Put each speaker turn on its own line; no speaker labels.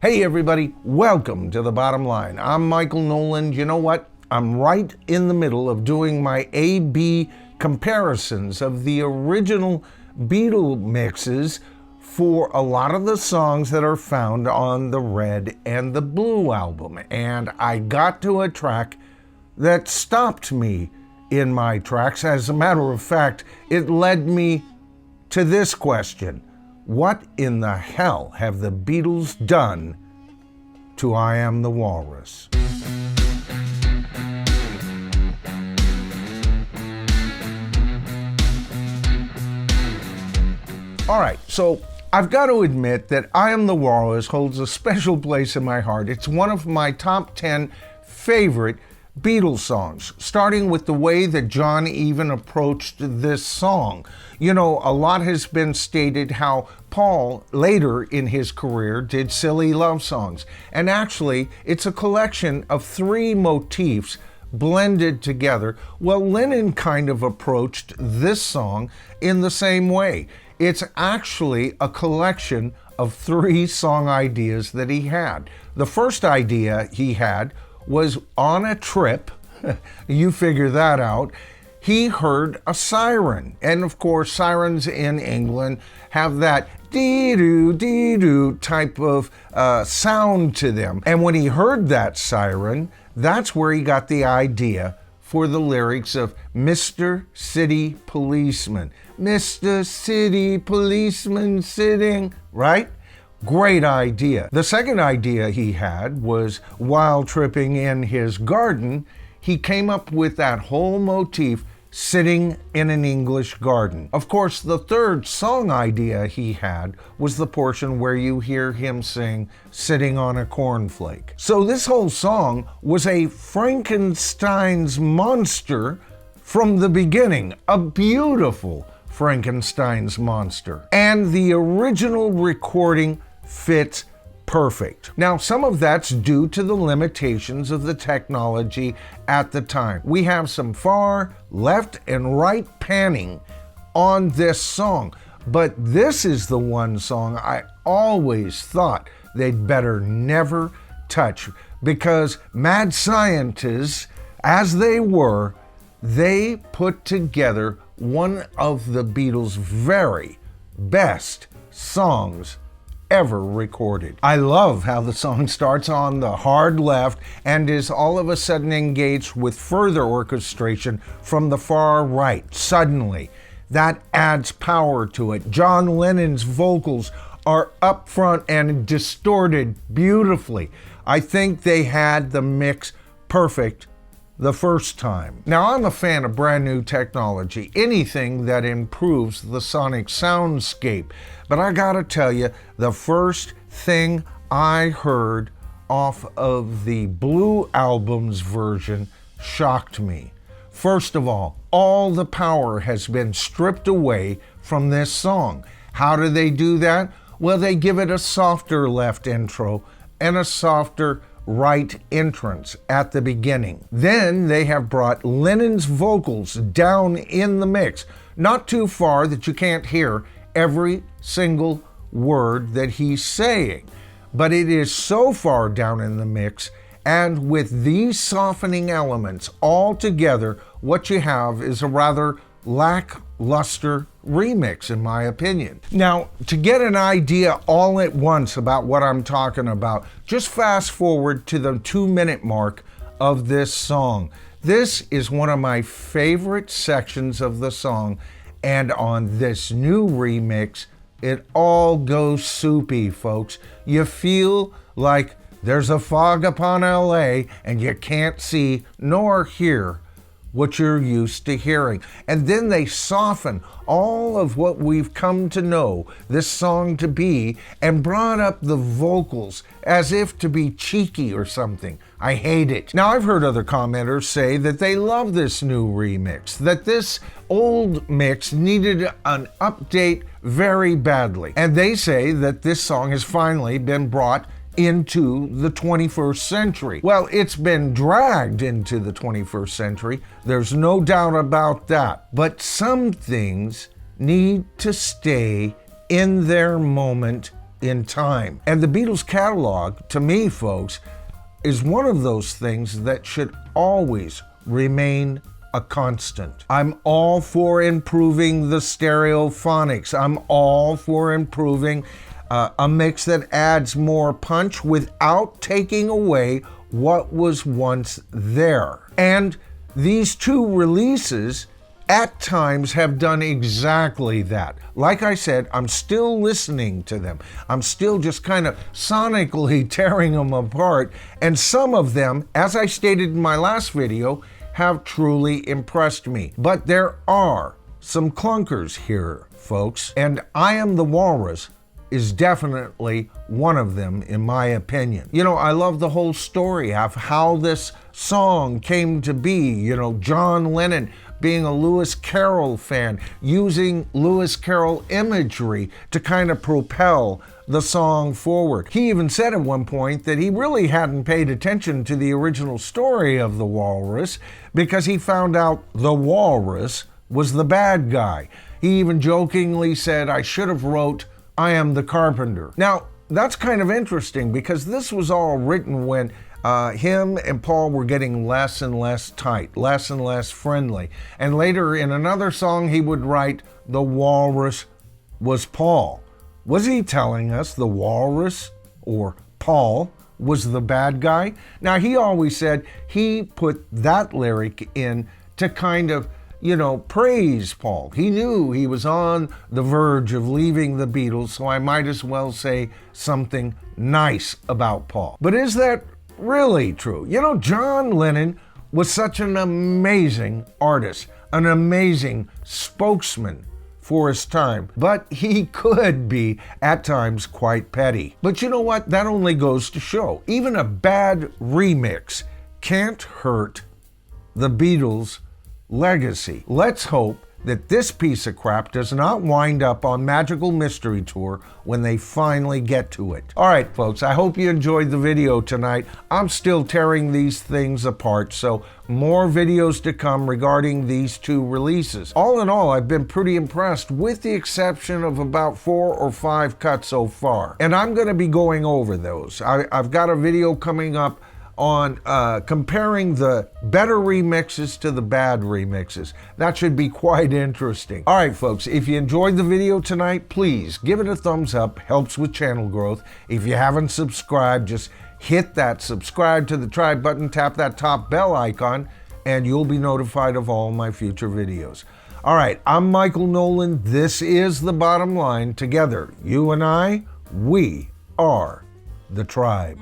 Hey everybody, welcome to The Bottom Line. I'm Michael Noland. You know what? I'm right in the middle of doing my A-B comparisons of the original Beatles mixes for a lot of the songs that are found on the Red and the Blue album. And I got to a track that stopped me in my tracks. As a matter of fact, it led me to this question. What in the hell have the Beatles done to I Am the Walrus? All right, so I've got to admit that I Am the Walrus holds a special place in my heart. It's one of my top 10 favorite Beatles songs, starting with the way that John even approached this song. You know, a lot has been stated how Paul, later in his career, did silly love songs. And actually, it's a collection of 3 motifs blended together. Well, Lennon kind of approached this song in the same way. It's actually a collection of 3 song ideas that he had. The first idea he had was on a trip. You figure that out. He heard a siren. And of course, sirens in England have that dee-doo, dee-doo type of sound to them. And when he heard that siren, that's where he got the idea for the lyrics of Mr. City Policeman. Mr. City Policeman sitting, right? Great idea. The second idea he had was while tripping in his garden, he came up with that whole motif sitting in an English garden. Of course, the third song idea he had was the portion where you hear him sing sitting on a cornflake. So this whole song was a Frankenstein's monster from the beginning, a beautiful Frankenstein's monster. And the original recording fits perfect. Now, some of that's due to the limitations of the technology at the time. We have some far left and right panning on this song, but this is the one song I always thought they'd better never touch, because mad scientists, as they were, they put together one of the Beatles' very best songs ever recorded. I love how the song starts on the hard left and is all of a sudden engaged with further orchestration from the far right. Suddenly, that adds power to it. John Lennon's vocals are up front and distorted beautifully. I think they had the mix perfect the first time. Now, I'm a fan of brand new technology, anything that improves the sonic soundscape. But I gotta tell you, the first thing I heard off of the Blue album's version shocked me. First of all the power has been stripped away from this song. How do they do that? Well, they give it a softer left intro and a softer right entrance at the beginning. Then they have brought Lennon's vocals down in the mix, not too far that you can't hear every single word that he's saying, but it is so far down in the mix, and with these softening elements all together, what you have is a rather lackluster remix, in my opinion. Now, to get an idea all at once about what I'm talking about, just fast forward to the 2-minute mark of this song. This is one of my favorite sections of the song, and on this new remix, it all goes soupy, folks. You feel like there's a fog upon LA and you can't see nor hear what you're used to hearing. And then they soften all of what we've come to know this song to be and brought up the vocals as if to be cheeky or something. I hate it. Now, I've heard other commenters say that they love this new remix, that this old mix needed an update very badly. And they say that this song has finally been brought into the 21st century. Well, it's been dragged into the 21st century. There's no doubt about that. But some things need to stay in their moment in time. And the Beatles catalog, to me, folks, is one of those things that should always remain a constant. I'm all for improving the stereophonics. I'm all for improving a mix that adds more punch without taking away what was once there. And these two releases at times have done exactly that. Like I said, I'm still listening to them. I'm still just kind of sonically tearing them apart. And some of them, as I stated in my last video, have truly impressed me. But there are some clunkers here, folks. And I Am the Walrus is definitely one of them, in my opinion. You know, I love the whole story of how this song came to be. You know, John Lennon being a Lewis Carroll fan, using Lewis Carroll imagery to kind of propel the song forward. He even said at one point that he really hadn't paid attention to the original story of the Walrus because he found out the Walrus was the bad guy. He even jokingly said, I should have wrote I Am the Carpenter. Now, that's kind of interesting because this was all written when him and Paul were getting less and less tight, less and less friendly. And later in another song, he would write, the Walrus was Paul. Was he telling us the Walrus or Paul was the bad guy? Now, he always said he put that lyric in to kind of, you know, praise Paul. He knew he was on the verge of leaving the Beatles, so I might as well say something nice about Paul. But is that really true? You know, John Lennon was such an amazing artist, an amazing spokesman for his time, but he could be at times quite petty. But you know what? That only goes to show even a bad remix can't hurt the Beatles' legacy. Let's hope that this piece of crap does not wind up on Magical Mystery Tour when they finally get to it. All right, folks, I hope you enjoyed the video tonight. I'm still tearing these things apart, so more videos to come regarding these two releases. All in all, I've been pretty impressed with the exception of about 4 or 5 cuts so far. And I'm going to be going over those. I've got a video coming up on comparing the better remixes to the bad remixes. That should be quite interesting. All right, folks, if you enjoyed the video tonight, please give it a thumbs up. Helps with channel growth. If you haven't subscribed, just hit that subscribe to the tribe button, tap that top bell icon, and you'll be notified of all my future videos. All right, I'm Michael Noland. This is The Bottom Line. Together, you and I, we are the tribe.